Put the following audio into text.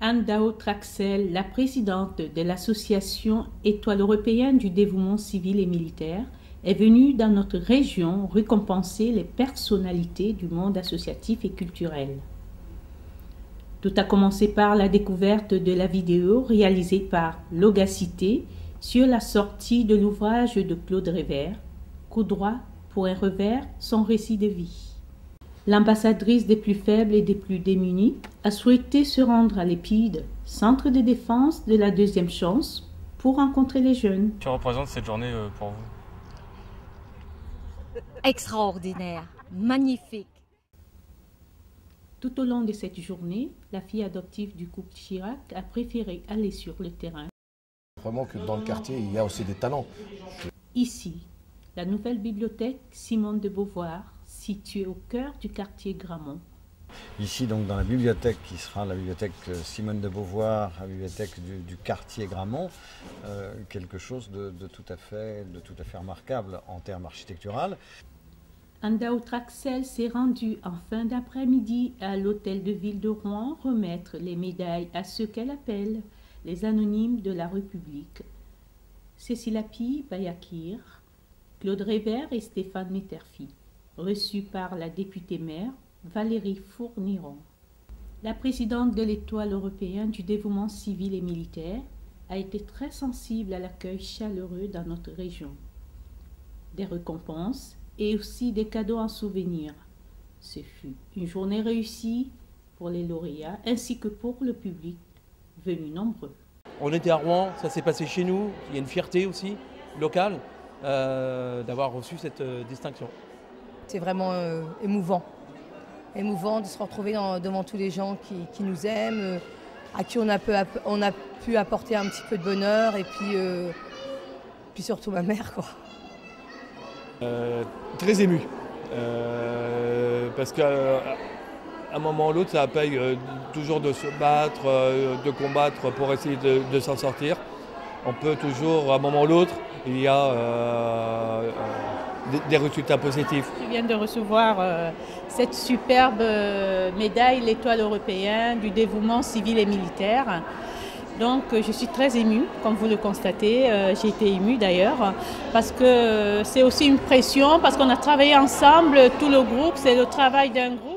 Anne Daho-Traxel, la présidente de l'association Étoile européenne du dévouement civil et militaire, est venue dans notre région récompenser les personnalités du monde associatif et culturel. Tout a commencé par la découverte de la vidéo réalisée par Logacité sur la sortie de l'ouvrage de Claude Révert, Coup droit pour un revers, son récit de vie. L'ambassadrice des plus faibles et des plus démunis a souhaité se rendre à l'Épide, centre de défense de la deuxième chance, pour rencontrer les jeunes. Que représente cette journée pour vous? Extraordinaire, magnifique. Tout au long de cette journée, la fille adoptive du couple Chirac a préféré aller sur le terrain. Vraiment que dans le quartier, il y a aussi des talents. Ici, la nouvelle bibliothèque Simone de Beauvoir, située au cœur du quartier Gramont. Ici, donc, dans la bibliothèque qui sera la bibliothèque Simone de Beauvoir, la bibliothèque du quartier Gramont, quelque chose de tout à fait remarquable en termes architectural. Anne Daho-Traxel s'est rendue en fin d'après-midi à l'hôtel de ville de Rouen remettre les médailles à ceux qu'elle appelle les anonymes de la République. Cécile Api Bayakir, Claude Révert et Stéphane Metterfi, reçus par la députée maire Valérie Fourniron. La présidente de l'Étoile européenne du dévouement civil et militaire a été très sensible à l'accueil chaleureux dans notre région. Des récompenses et aussi des cadeaux en souvenir. Ce fut une journée réussie pour les lauréats ainsi que pour le public venu nombreux. On était à Rouen, ça s'est passé chez nous, il y a une fierté aussi locale d'avoir reçu cette distinction. C'est vraiment émouvant de se retrouver devant tous les gens qui nous aiment, à qui on a pu apporter un petit peu de bonheur et puis surtout ma mère, quoi. Très ému, parce qu'à un moment ou l'autre, ça paye toujours de se battre, de combattre pour essayer de s'en sortir. On peut toujours, à un moment ou l'autre, il y a des résultats positifs. Je viens de recevoir cette superbe médaille, l'Étoile européenne du dévouement civil et militaire. Donc je suis très émue, comme vous le constatez, j'ai été émue d'ailleurs, parce que c'est aussi une pression, parce qu'on a travaillé ensemble, tout le groupe, c'est le travail d'un groupe.